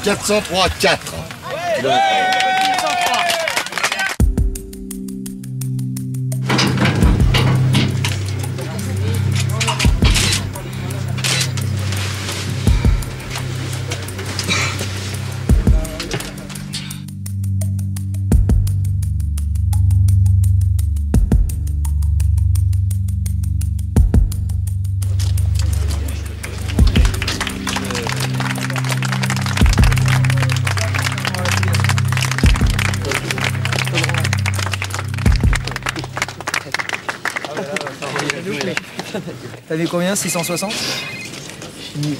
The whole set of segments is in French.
403, 4 km/h. T'as vu combien? 660?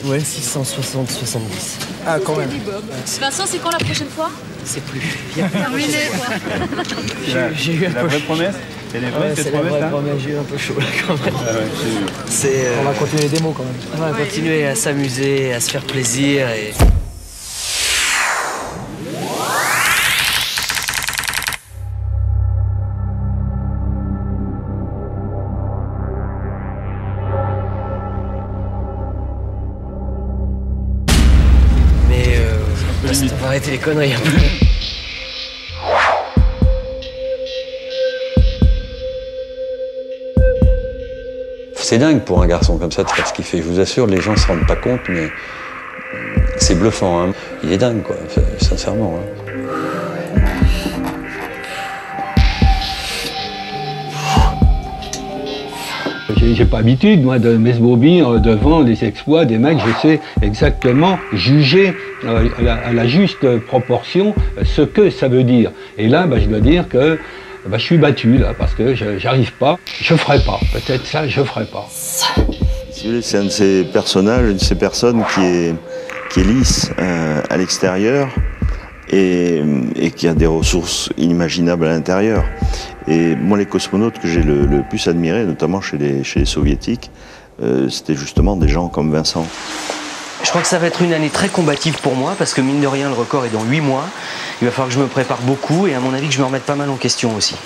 Ouais, 660, 70. Ah, quand même. Vincent, c'est quand la prochaine fois? C'est plus. Terminé, quoi. J'ai eu un peu vraie promesse? C'est les vraies, c'est la vraie promesse, j'ai eu un peu chaud là quand même. Ah ouais, On va continuer les démos quand même. On va continuer à s'amuser, à se faire plaisir et... On va arrêter les conneries un peu. C'est dingue pour un garçon comme ça de faire ce qu'il fait. Je vous assure, les gens ne se rendent pas compte, mais c'est bluffant. Hein. Il est dingue, quoi, sincèrement. Hein. J'ai pas l'habitude, moi, de m'esbobir devant les exploits des mecs. Je sais exactement juger à la juste proportion ce que ça veut dire. Et là, je dois dire que je suis battu, là, parce que j'arrive pas. Je ferai pas. Peut-être ça, je ferai pas. C'est un de ces personnages, une de ces personnes qui est lisse à l'extérieur et qui a des ressources inimaginables à l'intérieur. Et moi, les cosmonautes que j'ai le plus admirés, notamment chez les soviétiques, c'était justement des gens comme Vincent. Je crois que ça va être une année très combative pour moi, parce que mine de rien, le record est dans 8 mois. Il va falloir que je me prépare beaucoup, et à mon avis, que je me remette pas mal en question aussi.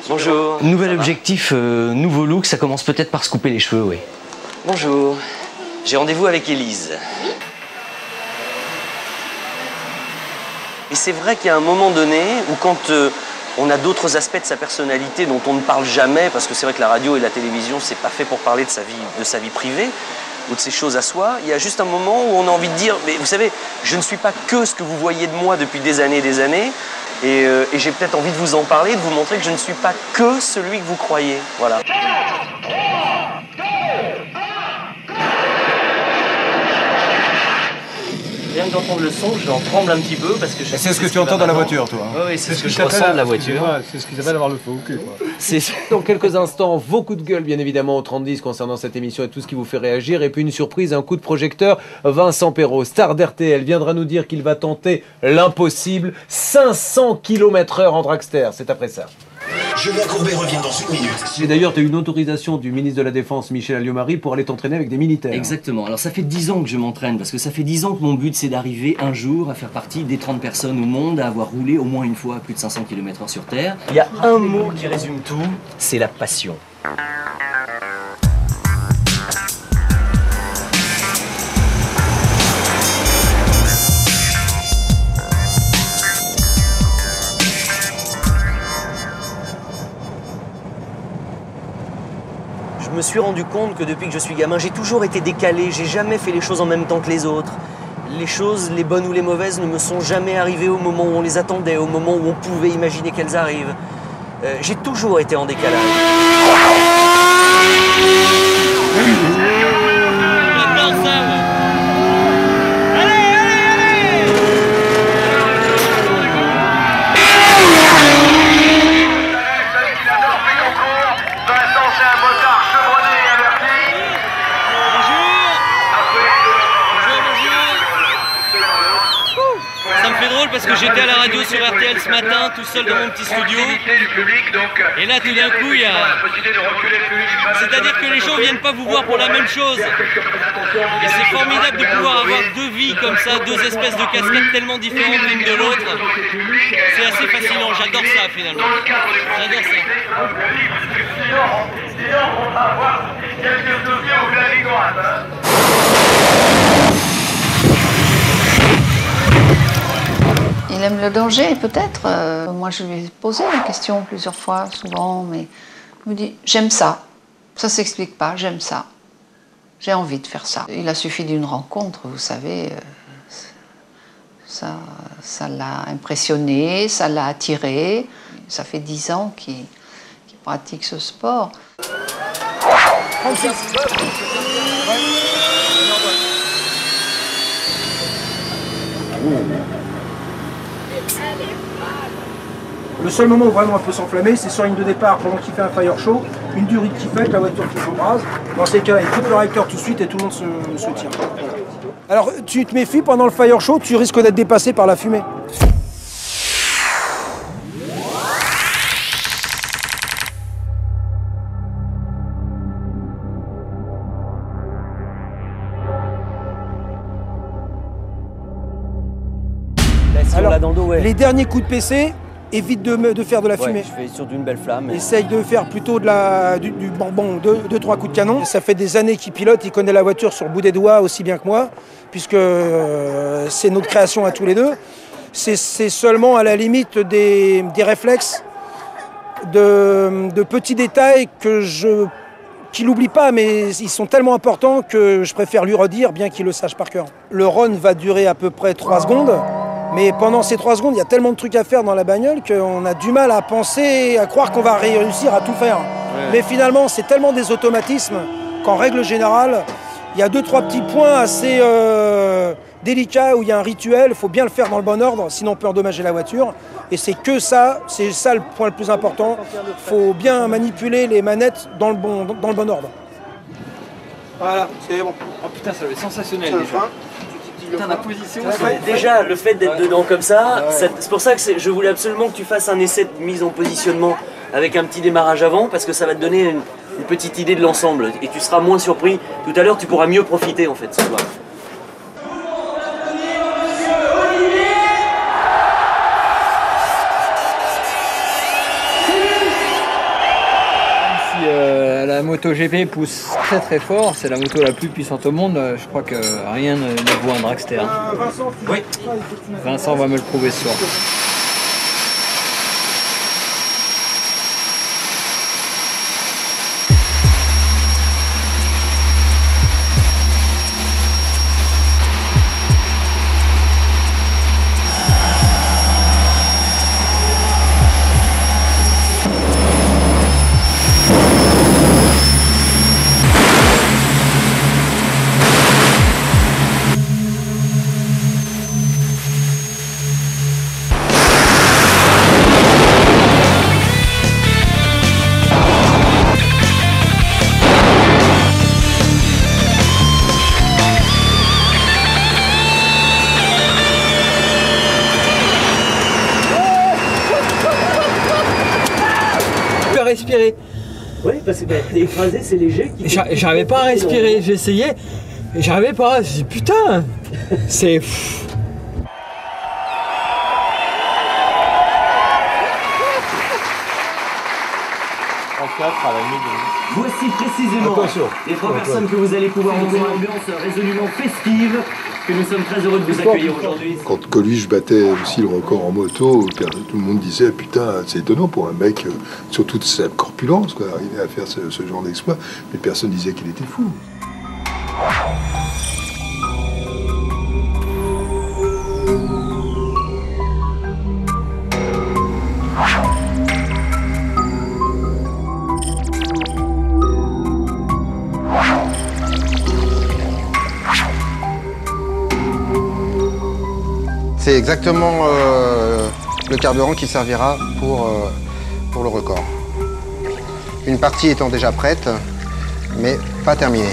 Bonjour. Nouvel objectif, nouveau look, ça commence peut-être par se couper les cheveux, oui. Bonjour. J'ai rendez-vous avec Élise. Et c'est vrai qu'il y a un moment donné où quand on a d'autres aspects de sa personnalité dont on ne parle jamais, parce que c'est vrai que la radio et la télévision, c'est pas fait pour parler de sa vie privée ou de ses choses à soi, il y a juste un moment où on a envie de dire, mais vous savez, je ne suis pas que ce que vous voyez de moi depuis des années, et j'ai peut-être envie de vous en parler, de vous montrer que je ne suis pas que celui que vous croyez. Voilà. Rien que d'entendre le son, j'en tremble un petit peu parce que je... C'est ce que tu entends dans la voiture, toi. Oui, c'est ce que je ressens de la voiture. C'est ce qu'ils appellent avoir le feu au cul, quoi. Dans quelques instants, vos coups de gueule, bien évidemment, au 30-10 concernant cette émission et tout ce qui vous fait réagir. Et puis une surprise, un coup de projecteur. Vincent Perrault, star d'RTL, viendra nous dire qu'il va tenter l'impossible. 500 km/h en dragster. C'est après ça. Julien Courbet revient dans une minute. Et d'ailleurs, tu as eu une autorisation du ministre de la Défense, Michel Alliot-Marie, pour aller t'entraîner avec des militaires. Exactement. Alors ça fait 10 ans que je m'entraîne, parce que ça fait 10 ans que mon but c'est d'arriver un jour à faire partie des 30 personnes au monde à avoir roulé au moins une fois à plus de 500 km/h sur Terre. Il y a un mot qui résume tout, c'est la passion. Je me suis rendu compte que depuis que je suis gamin, j'ai toujours été décalé, j'ai jamais fait les choses en même temps que les autres. Les choses, les bonnes ou les mauvaises, ne me sont jamais arrivées au moment où on les attendait, au moment où on pouvait imaginer qu'elles arrivent. J'ai toujours été en décalage. Parce que j'étais à la radio sur RTL ce matin, tout seul dans mon petit studio. Et là, tout d'un coup, il y a... C'est-à-dire que les gens viennent pas vous voir pour la même chose. Et c'est formidable de pouvoir avoir deux vies comme ça, deux espèces de casquettes tellement différentes l'une de l'autre. C'est assez fascinant, j'adore ça finalement. J'adore ça. Il aime le danger, peut-être. Moi, je lui ai posé la question plusieurs fois, souvent, mais il me dit « j'aime ça ». Ça s'explique pas, j'aime ça. J'ai envie de faire ça. Il a suffi d'une rencontre, vous savez. Ça l'a impressionné, ça l'a attiré. Ça fait 10 ans qu'il pratique ce sport. Le seul moment où vraiment elle peut s'enflammer, c'est sur la ligne de départ pendant qu'il fait un fire show, une durite qui fait que la voiture qui s'embrase. Dans ces cas, il coupe le réacteur tout de suite et tout le monde se tire. Alors tu te méfies, pendant le fire show, tu risques d'être dépassé par la fumée. Alors, les derniers coups de PC, évite de faire de la fumée. Je fais sur d'une belle flamme. Essaye de faire plutôt du bonbon, 2-3 coups de canon. Ça fait des années qu'il pilote, il connaît la voiture sur le bout des doigts aussi bien que moi, puisque c'est notre création à tous les deux. C'est seulement à la limite des réflexes, de petits détails qu'il n'oublie pas, mais ils sont tellement importants que je préfère lui redire, bien qu'il le sache par cœur. Le run va durer à peu près 3 secondes. Mais pendant ces 3 secondes, il y a tellement de trucs à faire dans la bagnole qu'on a du mal à penser, à croire qu'on va réussir à tout faire. Ouais. Mais finalement, c'est tellement des automatismes qu'en règle générale, il y a 2-3 petits points assez délicats où il y a un rituel, il faut bien le faire dans le bon ordre, sinon on peut endommager la voiture. Et c'est ça le point le plus important. Il faut bien manipuler les manettes dans le bon ordre. Voilà, c'est bon. Oh putain, ça va être sensationnel déjà. Putain, la position. Déjà, le fait d'être dedans comme ça, c'est pour ça que je voulais absolument que tu fasses un essai de mise en positionnement avec un petit démarrage avant, parce que ça va te donner une petite idée de l'ensemble et tu seras moins surpris. Tout à l'heure, tu pourras mieux profiter en fait ce soir. La MotoGP pousse très très fort, c'est la moto la plus puissante au monde, je crois que rien ne vaut un dragster. Oui. Vincent va me le prouver ce soir. Respirer. Oui, parce que t'es écrasé, c'est léger. J'arrivais pas à respirer, j'essayais, et j'arrivais pas. Je dis putain, c'est. 34 à la nuit. Voici précisément les 3 personnes que vous allez pouvoir entrer une ambiance résolument festive, que nous sommes très heureux de vous accueillir aujourd'hui. Quand Coluche battait aussi le record en moto, tout le monde disait putain, c'est étonnant pour un mec, surtout de sa corpulence, quoi, arriver à faire ce genre d'exploit. Mais personne disait qu'il était fou. C'est exactement le carburant qui servira pour le record. Une partie étant déjà prête, mais pas terminée.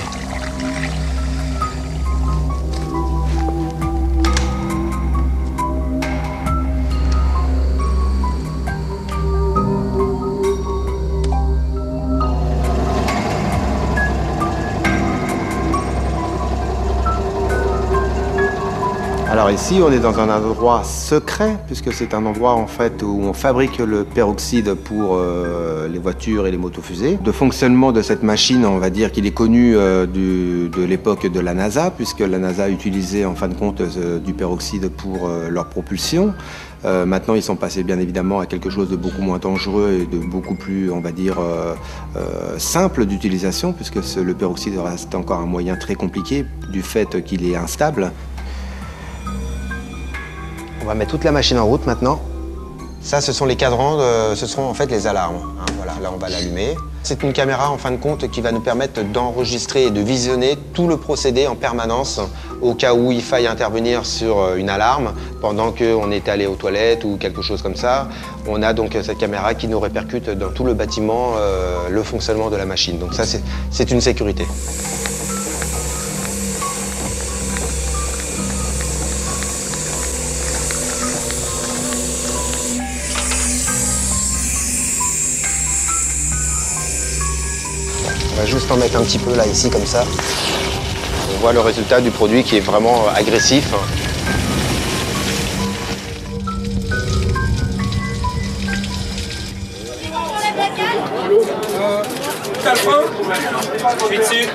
Alors Alors ici, on est dans un endroit secret, puisque c'est un endroit en fait où on fabrique le peroxyde pour les voitures et les motos-fusées. Le fonctionnement de cette machine, on va dire qu'il est connu de l'époque de la NASA, puisque la NASA utilisait en fin de compte du peroxyde pour leur propulsion. Maintenant, ils sont passés bien évidemment à quelque chose de beaucoup moins dangereux et de beaucoup plus, on va dire, simple d'utilisation, puisque le peroxyde reste encore un moyen très compliqué du fait qu'il est instable. On va mettre toute la machine en route maintenant. Ça, ce sont les cadrans, ce seront en fait les alarmes. Hein, voilà, là, on va l'allumer. C'est une caméra, en fin de compte, qui va nous permettre d'enregistrer et de visionner tout le procédé en permanence, au cas où il faille intervenir sur une alarme, pendant qu'on est allé aux toilettes ou quelque chose comme ça. On a donc cette caméra qui nous répercute dans tout le bâtiment le fonctionnement de la machine. Donc ça, c'est une sécurité. On va juste en mettre un petit peu là, ici, comme ça. On voit le résultat du produit qui est vraiment agressif. T'as le frein ? Je suis dessus.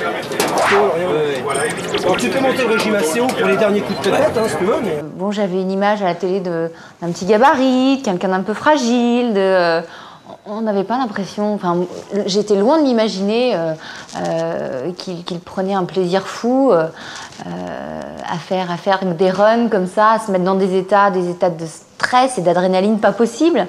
Alors tu peux monter le régime assez haut pour les derniers coups de tête, hein, si tu veux. Mais... Bon, j'avais une image à la télé d'un petit gabarit, quelqu'un d'un peu fragile, on n'avait pas l'impression, enfin, j'étais loin de m'imaginer qu'il prenait un plaisir fou à faire des runs comme ça, à se mettre dans des états de stress et d'adrénaline pas possible.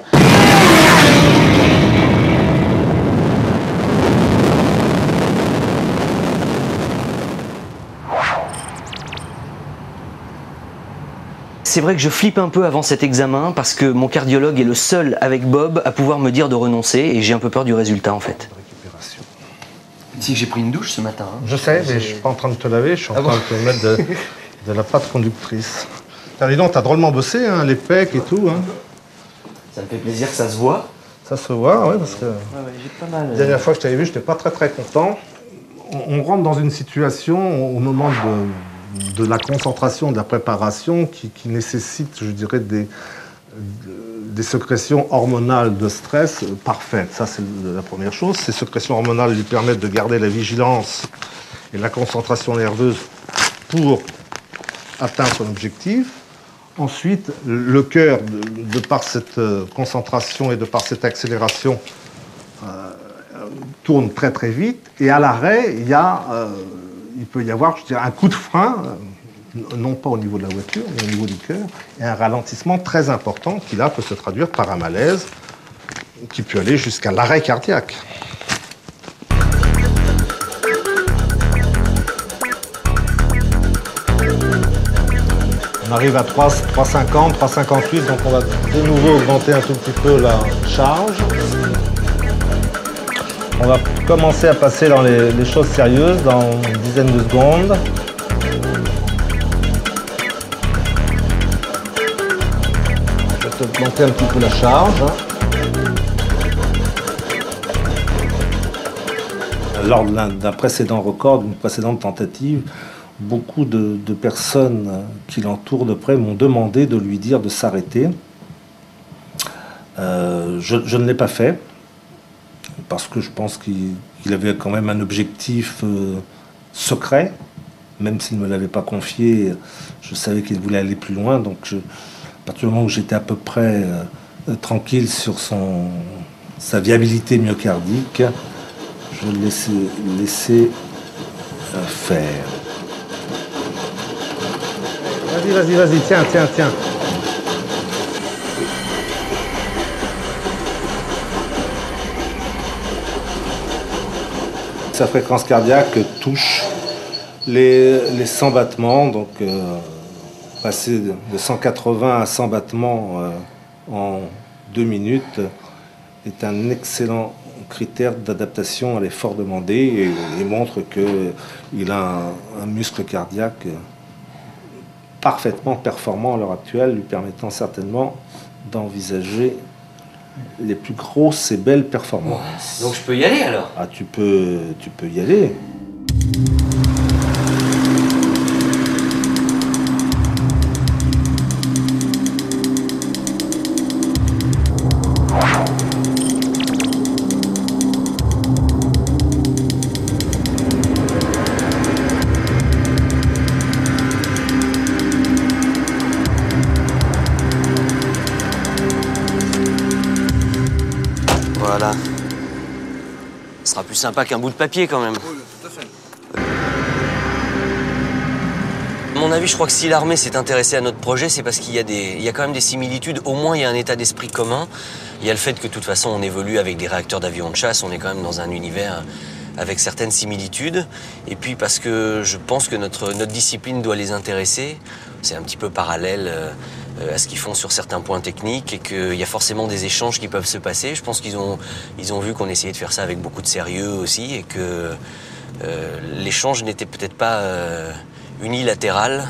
C'est vrai que je flippe un peu avant cet examen parce que mon cardiologue est le seul avec Bob à pouvoir me dire de renoncer et j'ai un peu peur du résultat en fait. Tu sais que j'ai pris une douche ce matin. Hein. Je sais, mais je suis pas en train de te laver, je suis en train de te mettre de la pâte conductrice. Dis donc, t'as drôlement bossé, hein, les pecs et tout. Hein. Ça me fait plaisir que ça se voit. Ça se voit, ouais, parce que j'ai pas mal. La dernière fois que je t'avais vu, j'étais pas très content. On rentre dans une situation au moment de la concentration, de la préparation qui nécessite, je dirais, des sécrétions hormonales de stress parfaites. Ça, c'est la première chose. Ces sécrétions hormonales lui permettent de garder la vigilance et la concentration nerveuse pour atteindre son objectif. Ensuite, le cœur, de par cette concentration et de par cette accélération, tourne très vite. Et à l'arrêt, il peut y avoir, je dirais, un coup de frein, non pas au niveau de la voiture, mais au niveau du cœur, et un ralentissement très important qui, là, peut se traduire par un malaise qui peut aller jusqu'à l'arrêt cardiaque. On arrive à 3,50, 3,58, donc on va de nouveau augmenter un tout petit peu la charge. On va commencer à passer dans les choses sérieuses dans une dizaine de secondes. Je vais te monter un petit peu la charge. Lors d'un précédent record, d'une précédente tentative, beaucoup de personnes qui l'entourent de près m'ont demandé de lui dire de s'arrêter. Je ne l'ai pas fait. Parce que je pense qu'il avait quand même un objectif secret, même s'il ne me l'avait pas confié, je savais qu'il voulait aller plus loin, donc à partir du moment où j'étais à peu près tranquille sur sa viabilité myocardique, je le laissais faire. Vas-y, tiens. Sa fréquence cardiaque touche les 100 battements, donc passer de 180 à 100 battements en 2 minutes est un excellent critère d'adaptation à l'effort demandé et montre qu'il a un muscle cardiaque parfaitement performant à l'heure actuelle, lui permettant certainement d'envisager les plus grosses et belles performances. Donc je peux y aller alors? Ah, tu peux y aller. Ce sera plus sympa qu'un bout de papier quand même. Oui, tout à fait. À mon avis, je crois que si l'armée s'est intéressée à notre projet, c'est parce qu'il y a quand même des similitudes. Au moins, il y a un état d'esprit commun. Il y a le fait que, de toute façon, on évolue avec des réacteurs d'avions de chasse. On est quand même dans un univers avec certaines similitudes. Et puis parce que je pense que notre discipline doit les intéresser. C'est un petit peu parallèle à ce qu'ils font sur certains points techniques et qu'il y a forcément des échanges qui peuvent se passer. Je pense qu'ils ont vu qu'on essayait de faire ça avec beaucoup de sérieux aussi et que l'échange n'était peut-être pas unilatéral,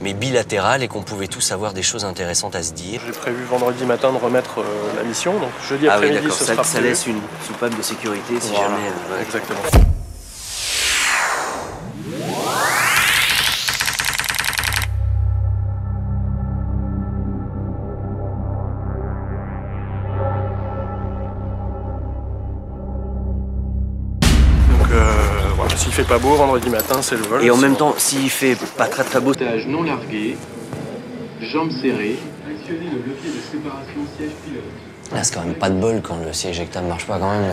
mais bilatéral et qu'on pouvait tous avoir des choses intéressantes à se dire. J'ai prévu vendredi matin de remettre la mission, donc jeudi après-midi ce sera ça laisse une soupape de sécurité si voilà, jamais... Exactement. Voilà, s'il fait pas beau, vendredi matin, c'est le vol. Et en même temps, s'il fait pas très beau... Non largué, jambes serrées, actionnez le levier de séparation siège pilote. Là, c'est quand même pas de bol quand le siège éjectable ne marche pas quand même.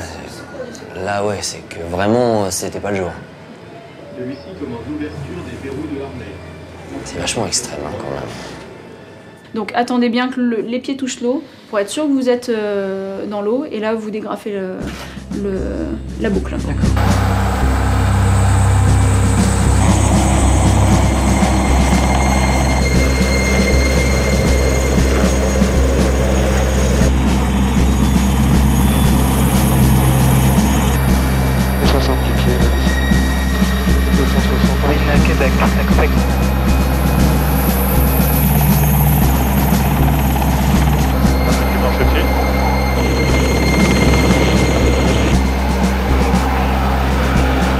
Là, ouais, c'est que vraiment, c'était pas le jour. Celui-ci commande l'ouverture des verrous de l'armée. C'est vachement extrême hein, quand même. Donc attendez bien que les pieds touchent l'eau pour être sûr que vous êtes dans l'eau et là vous dégrafez la boucle. D'accord.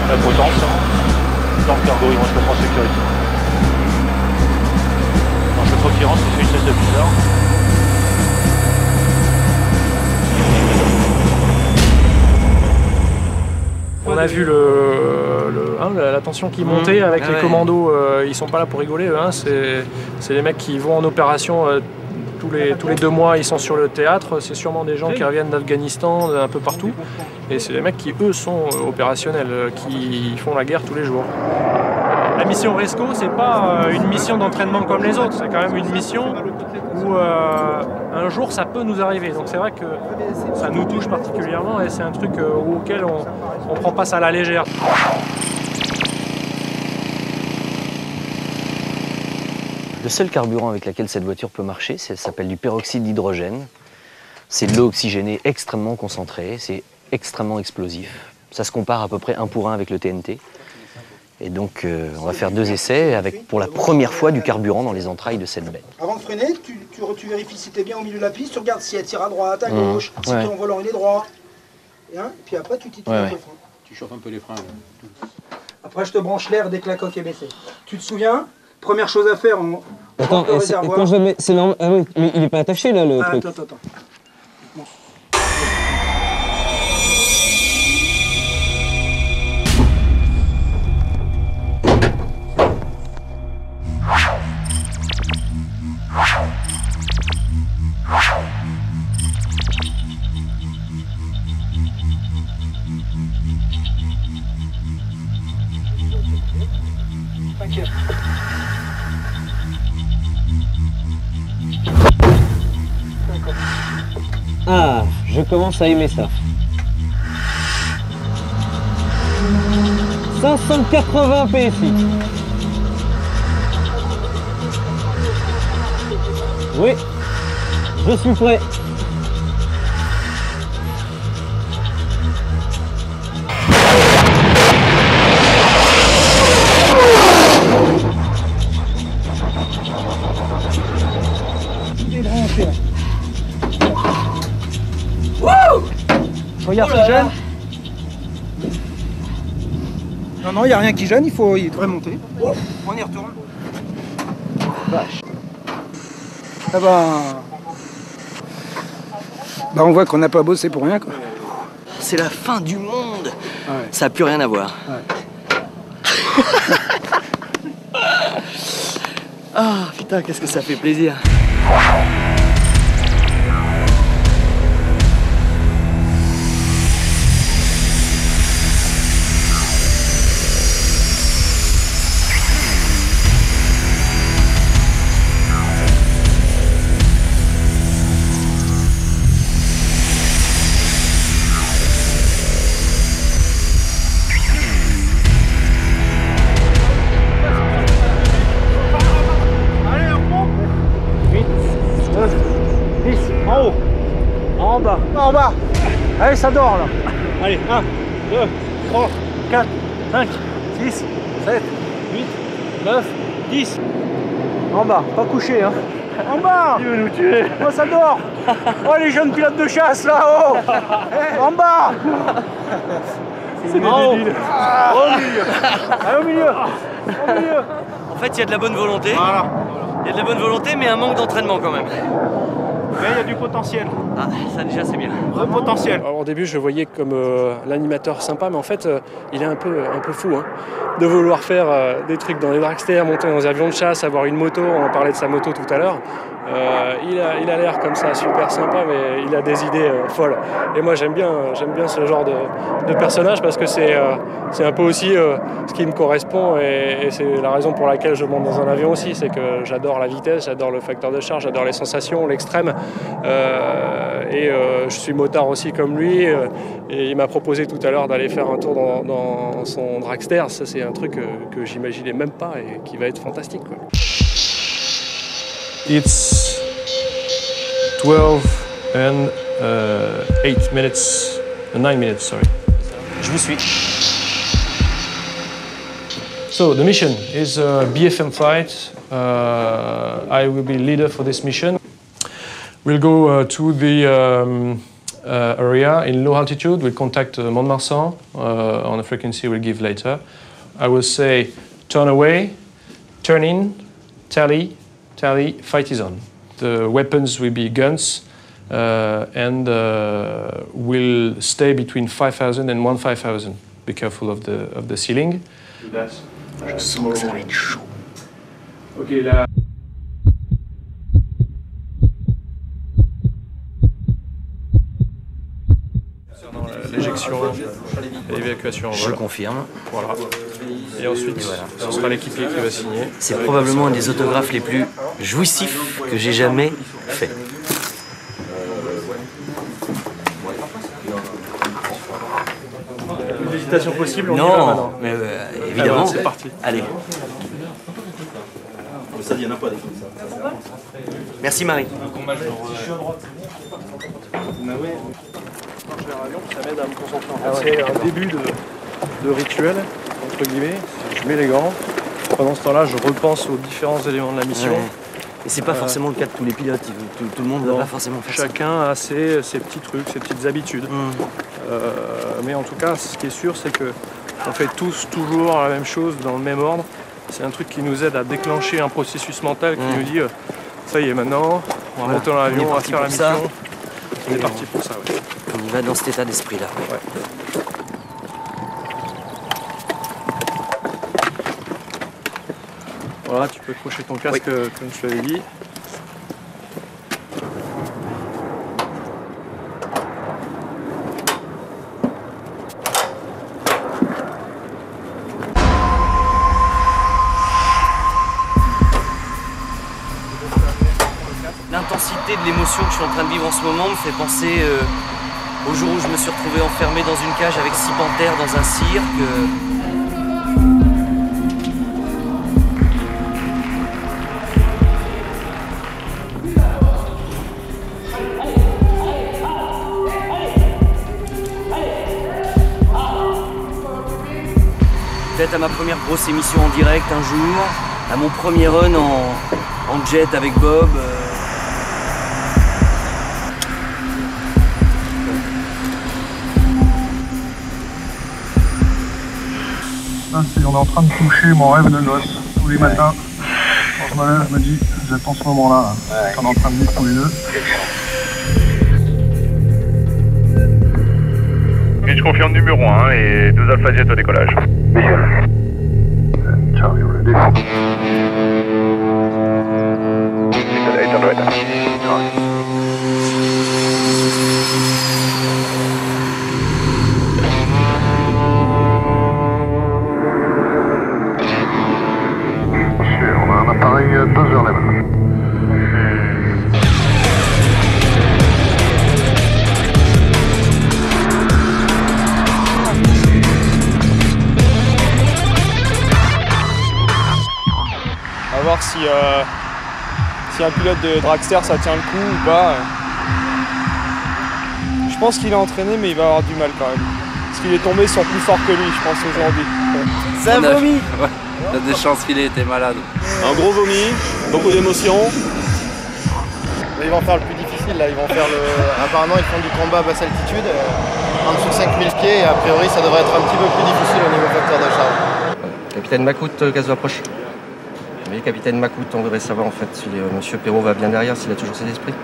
La potence, dans le cargo, ils vont se mettre en sécurité. Dans chaque fois qu'il rentre, il fait une cesse de bizarre. On a vu la tension qui montait avec les commandos, ils sont pas là pour rigoler, hein, c'est les mecs qui vont en opération tous les 2 mois, ils sont sur le théâtre, c'est sûrement des gens qui reviennent d'Afghanistan, un peu partout, et c'est des mecs qui eux sont opérationnels, qui font la guerre tous les jours. La mission Resco, c'est pas une mission d'entraînement comme les autres, c'est quand même une mission où un jour ça peut nous arriver. Donc c'est vrai que ça nous touche particulièrement et c'est un truc auquel on prend pas ça à la légère. Le seul carburant avec lequel cette voiture peut marcher, ça s'appelle du peroxyde d'hydrogène. C'est de l'eau oxygénée extrêmement concentrée, c'est extrêmement explosif. Ça se compare à peu près 1 pour 1 avec le TNT. Et donc on va faire 2 essais avec pour la première fois du carburant dans les entrailles de cette bête. Avant de freiner, tu vérifies si tu es bien au milieu de la piste, tu regardes si elle tire à droite, à gauche, si ton volant il est droit. Et puis après tu titubes un peu le frein. Tu chauffes un peu les freins. Après je te branche l'air dès que la coque est baissée. Tu te souviens? Première chose à faire, on attends, et quand je le mets, c'est normal. Ah oui, mais il est pas attaché là le truc. Attends. T'inquiète. Ah, je commence à aimer ça. 580 PSI. Oui, je suis prêt. Regarde, ça gêne. Non, il n'y a rien qui gêne, il devrait monter. On y retourne. Vache. Ah bah on voit qu'on n'a pas bossé pour rien, quoi. C'est la fin du monde. Ouais. Ça n'a plus rien à voir. Ouais. Ah putain, qu'est-ce que ça fait plaisir. Ouais, ça dort là. Allez, 1, 2, 3, 4, 5, 6, 7, 8, 9, 10. En bas, pas couché hein. En bas! Il veut nous tuer! Oh, ça dort! Oh, les jeunes pilotes de chasse là-haut! En bas! C'est des débiles! Au milieu! Allez, au milieu! Au milieu! En fait, il y a de la bonne volonté. Voilà. Il y a de la bonne volonté, mais un manque d'entraînement quand même. Mais il y a du potentiel. Ah, ça déjà, c'est bien. Un potentiel. Alors, au début, je le voyais comme l'animateur sympa, mais en fait, il est un peu fou. Hein, de vouloir faire des trucs dans les dragsters, monter dans des avions de chasse, avoir une moto. On parlait de sa moto tout à l'heure. Il a l'air comme ça, super sympa, mais il a des idées folles. Et moi, j'aime bien ce genre de personnage parce que c'est un peu aussi ce qui me correspond et c'est la raison pour laquelle je monte dans un avion aussi. C'est que j'adore la vitesse, j'adore le facteur de charge, j'adore les sensations, l'extrême. Je suis motard aussi comme lui. Et il m'a proposé tout à l'heure d'aller faire un tour dans son dragster. Ça, c'est un truc que j'imaginais même pas et qui va être fantastique, quoi. It's 12 and 8 minutes, 9 minutes, sorry. Je vous suis. So the mission is a BFM flight. I will be leader for this mission. We'll go to the area in low altitude. We'll contact Mont-de-Marsan on a frequency we'll give later. I will say turn away, turn in, tally, fight is on. The weapons will be guns and will stay between 5,000 and 15,000. Be careful of the ceiling. Je sens que ça va être chaud. Ok, là. L'éjection et l'évacuation. Je confirme. Voilà. Et ensuite, ce sera l'équipier qui va signer. C'est probablement un des autographes les plus jouissifs que j'ai jamais fait. Une hésitation possible, on y va Non, maintenant. mais évidemment. Alors, c'est parti. Allez. Ça, il n'y en a pas des comme ça. Merci Marie. Ça m'aide à me concentrer. C'est un début de rituel, entre guillemets. Je mets les gants. Pendant ce temps-là, je repense aux différents éléments de la mission. Ouais. Et c'est pas forcément le cas de tous les pilotes. Tout le monde ne va pas forcément faire ça. Chacun a ses petits trucs, ses petites habitudes. Mais en tout cas, ce qui est sûr, c'est qu'on fait tous toujours la même chose dans le même ordre. C'est un truc qui nous aide à déclencher un processus mental qui nous dit ça y est, maintenant, on va monter dans l'avion, on va faire la mission. On est parti pour ça. Ouais. On y va dans cet état d'esprit-là. Ouais. Voilà, tu peux accrocher ton casque comme je l'avais dit. L'intensité de l'émotion que je suis en train de vivre en ce moment me fait penser au jour où je me suis retrouvé enfermé dans une cage avec 6 panthères dans un cirque. Peut-être à ma première grosse émission en direct un jour, à mon premier run en jet avec Bob. On est en train de toucher mon rêve de noces tous les matins. Quand je me lève, je me dis, j'attends ce moment-là. On est en train de vivre tous les deux. Et je confirme numéro 1 et 2 Alpha Jet au décollage. Charlie, on le défend. On a un appareil 2h level. On va voir si un pilote de dragster ça tient le coup ou pas. Je Je pense qu'il est entraîné, mais il va avoir du mal quand même. Parce qu'il est tombé sur plus fort que lui, je pense, aujourd'hui. Ça vomit. Ouais, t'as des chances qu'il ait été malade. Un gros vomi, beaucoup d'émotions. Ils vont faire le plus difficile, là. Ils vont faire apparemment, ils font du combat à basse altitude, en dessous de 5000 pieds, et a priori, ça devrait être un petit peu plus difficile au niveau facteur de charge. Capitaine Macoute, gaz d'approche. Oui, capitaine Macoute, on voudrait savoir en fait si monsieur Perrault va bien derrière, s'il a toujours ses esprits.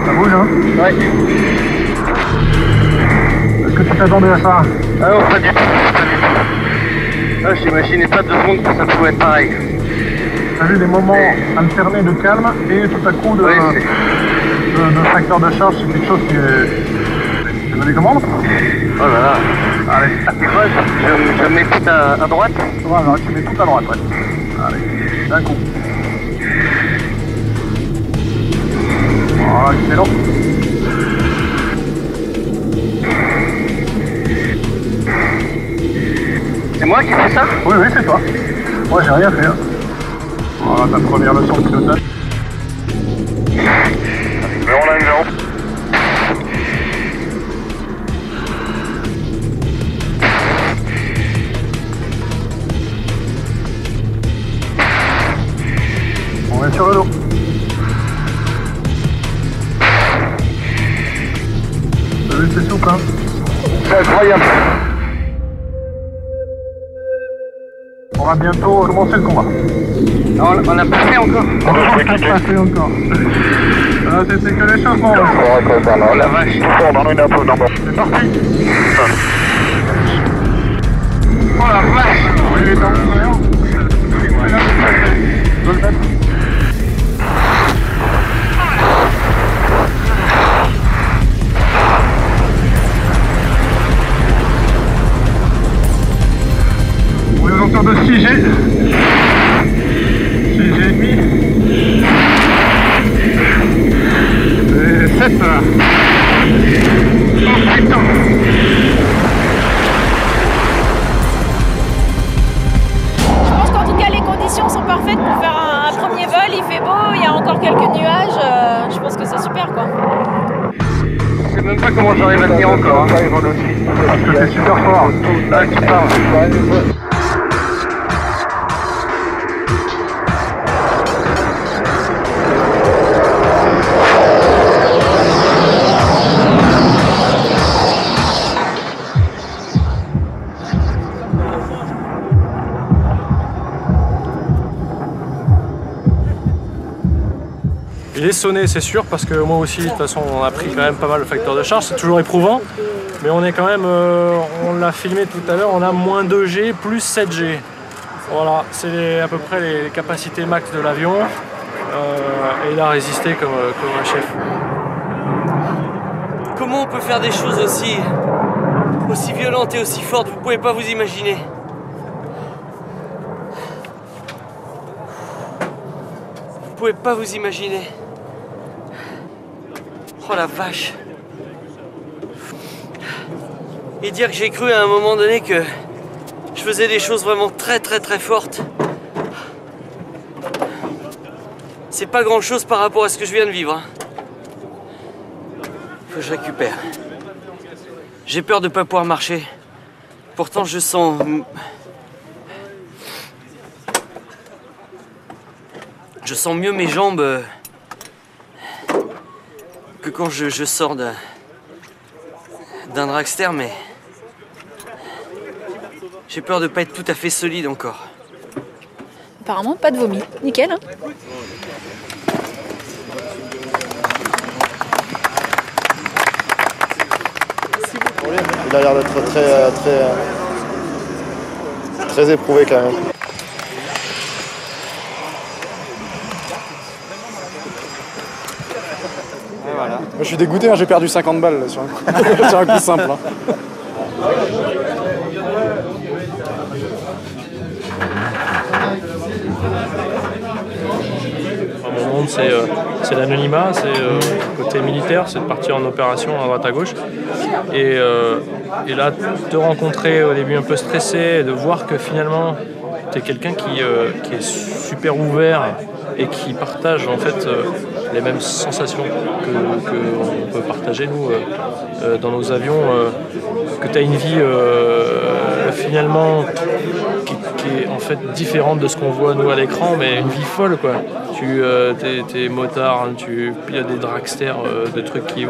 Ça bouge, hein? Ouais. Est-ce que tu t'attendais à ça? Ah non, pas du tout. Ah, j'imaginais pas 2 secondes que ça pouvait être pareil. T'as vu des moments alternés de calme et tout à coup de facteur de charge, c'est quelque chose qui est... Tu veux des commandes? Oh là là. Allez. C'est quoi? Je mets tout à droite? Voilà, tu mets tout à droite, ouais. Allez, d'un coup. Voilà, excellent. C'est moi qui fais ça? Oui, c'est toi. Moi, j'ai rien fait. Hein. Voilà ta première leçon de pilotage. Numéro 9, numéro. On est sur le dos. T'as vu, c'est souple, hein? C'est incroyable. On va bientôt commencer le combat. On n'a pas fait encore. On n'a pas fait encore. C'était que l'échauffement. Oh la vache. C'est parti. Oh la vache. Il est en voyant. Je veux le mettre. On est aux alentours de 6G. 6G et demi. Et 7 là. Oh putain. Je pense qu'en tout cas les conditions sont parfaites pour faire un premier vol, il fait beau, il y a encore quelques nuages, je pense que c'est super quoi. Je sais même pas comment j'arrive à tenir encore. Hein. Parce que c'est super fort. Ah, tu parles. Il est sonné, c'est sûr, parce que moi aussi, de toute façon, on a pris quand même pas mal le facteur de charge. C'est toujours éprouvant, mais on est quand même, on l'a filmé tout à l'heure, on a moins 2G plus 7G. Voilà, c'est à peu près les capacités max de l'avion. Et il a résisté comme un chef. Comment on peut faire des choses aussi violentes et aussi fortes, vous pouvez pas vous imaginer. Vous pouvez pas vous imaginer. Oh la vache. Et dire que j'ai cru à un moment donné que je faisais des choses vraiment très fortes. C'est pas grand chose par rapport à ce que je viens de vivre. Faut que je récupère. J'ai peur de pas pouvoir marcher. Pourtant je sens... Je sens mieux mes jambes que quand je sors d'un dragster, mais j'ai peur de pas être tout à fait solide encore. Apparemment pas de vomi, nickel. Hein. Il a l'air d'être très éprouvé quand même. Moi, je suis dégoûté, hein, j'ai perdu 50 balles là, sur un coup simple. Hein. À un moment monde, c'est l'anonymat, c'est le côté militaire, c'est de partir en opération à droite à gauche. Et là, te rencontrer au début un peu stressé, et de voir que finalement, tu es quelqu'un qui est super ouvert et qui partage en fait les mêmes sensations qu'on peut partager nous dans nos avions, que tu as une vie finalement qui est en fait différente de ce qu'on voit nous à l'écran, mais une vie folle quoi. T'es motard, tu pilotes des dragsters, des trucs qui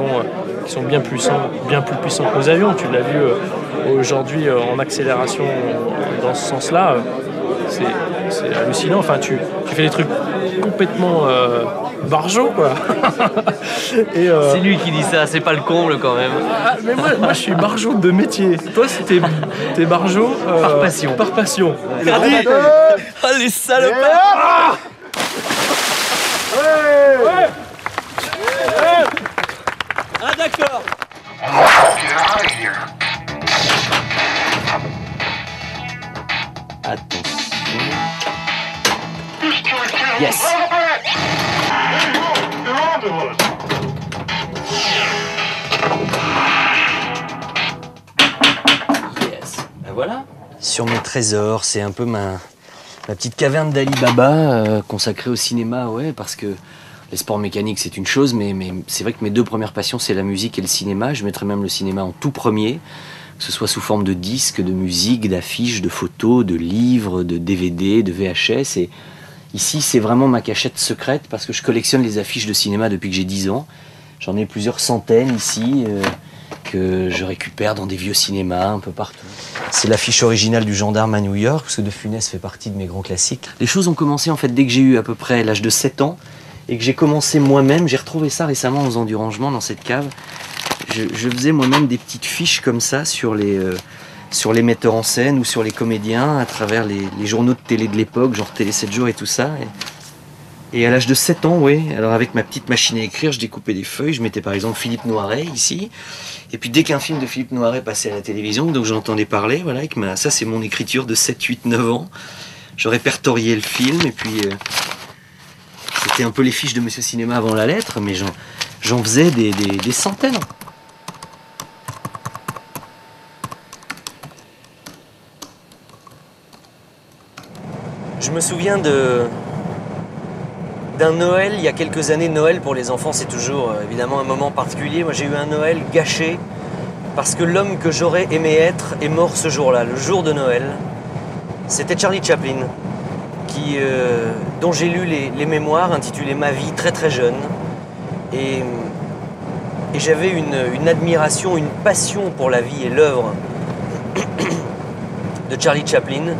sont bien plus puissants que nos avions. Tu l'as vu aujourd'hui en accélération dans ce sens-là. C'est hallucinant. Enfin, tu fais des trucs complètement barjots, quoi. C'est lui qui dit ça, c'est pas le comble quand même. Ah, mais moi je suis barjot de métier. Toi, t'es barjot par passion. Par passion. Ah, les salopards! Ouais. Ah, d'accord. Yes. Ben voilà. Sur mes trésors, c'est un peu ma petite caverne d'Ali Baba consacrée au cinéma, ouais, parce que les sports mécaniques c'est une chose, mais c'est vrai que mes deux premières passions c'est la musique et le cinéma. Je mettrais même le cinéma en tout premier, que ce soit sous forme de disques, de musique, d'affiches, de photos, de livres, de DVD, de VHS. Et ici, c'est vraiment ma cachette secrète parce que je collectionne les affiches de cinéma depuis que j'ai 10 ans. J'en ai plusieurs centaines ici que je récupère dans des vieux cinémas un peu partout. C'est l'affiche originale du Gendarme à New York, parce que De Funès fait partie de mes grands classiques. Les choses ont commencé en fait dès que j'ai eu à peu près l'âge de 7 ans et que j'ai commencé moi-même. J'ai retrouvé ça récemment en faisant du rangement dans cette cave. Je faisais moi-même des petites fiches comme ça sur les metteurs en scène ou sur les comédiens à travers les journaux de télé de l'époque, genre Télé 7 jours et tout ça. Et à l'âge de 7 ans, oui, alors avec ma petite machine à écrire, je découpais des feuilles, je mettais par exemple Philippe Noiret ici. Et puis dès qu'un film de Philippe Noiret passait à la télévision, donc j'entendais parler, voilà, ça c'est mon écriture de 7, 8, 9 ans. Je répertoriais le film et puis c'était un peu les fiches de Monsieur Cinéma avant la lettre, mais j'en faisais des centaines. Je me souviens d'un Noël, il y a quelques années. Noël pour les enfants c'est toujours évidemment un moment particulier. Moi j'ai eu un Noël gâché parce que l'homme que j'aurais aimé être est mort ce jour-là, le jour de Noël. C'était Charlie Chaplin, dont j'ai lu les mémoires intitulées Ma vie très très jeune. Et j'avais une admiration, une passion pour la vie et l'œuvre de Charlie Chaplin,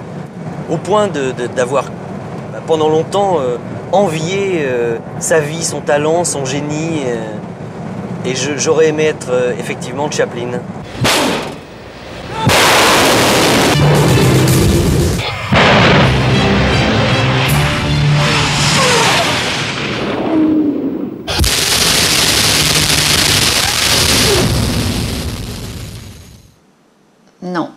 au point d'avoir pendant longtemps envié sa vie, son talent, son génie. Et j'aurais aimé être effectivement Chaplin. Non.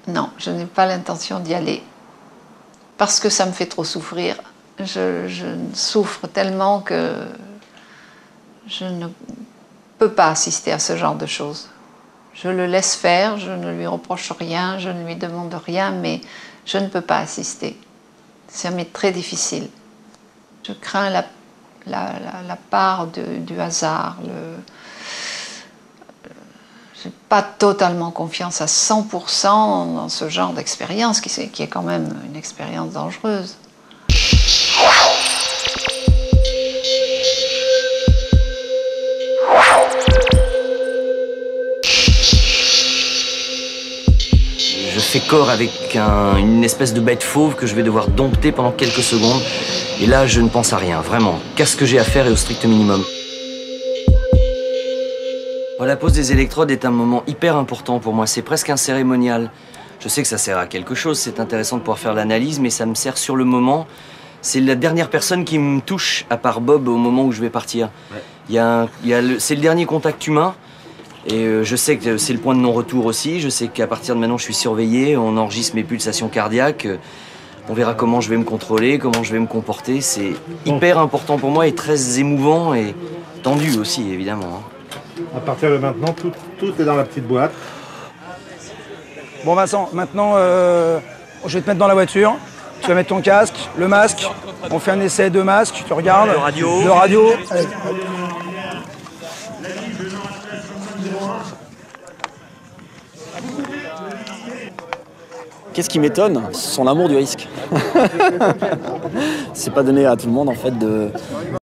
Non, je n'ai pas l'intention d'y aller. Parce que ça me fait trop souffrir. Je souffre tellement que je ne peux pas assister à ce genre de choses. Je le laisse faire, je ne lui reproche rien, je ne lui demande rien, mais je ne peux pas assister. Ça m'est très difficile. Je crains la part du hasard. Je n'ai pas totalement confiance à 100% dans ce genre d'expérience qui est quand même une expérience dangereuse. Je fais corps avec une espèce de bête fauve que je vais devoir dompter pendant quelques secondes. Et là, je ne pense à rien, vraiment. Qu'à ce que j'ai à faire et au strict minimum. La pose des électrodes est un moment hyper important pour moi, c'est presque un cérémonial. Je sais que ça sert à quelque chose, c'est intéressant de pouvoir faire l'analyse, mais ça me sert sur le moment. C'est la dernière personne qui me touche, à part Bob, au moment où je vais partir. Ouais. C'est le dernier contact humain, et je sais que c'est le point de non-retour aussi. Je sais qu'à partir de maintenant, je suis surveillé, on enregistre mes pulsations cardiaques. On verra comment je vais me contrôler, comment je vais me comporter. C'est hyper important pour moi et très émouvant et tendu aussi, évidemment. À partir de maintenant, tout est dans la petite boîte. Bon Vincent, maintenant je vais te mettre dans la voiture. Tu vas mettre ton casque, le masque. On fait un essai de masque, tu te regardes. Le radio. Le radio. Allez. Qu'est-ce qui m'étonne? Son amour du risque. C'est pas donné à tout le monde en fait de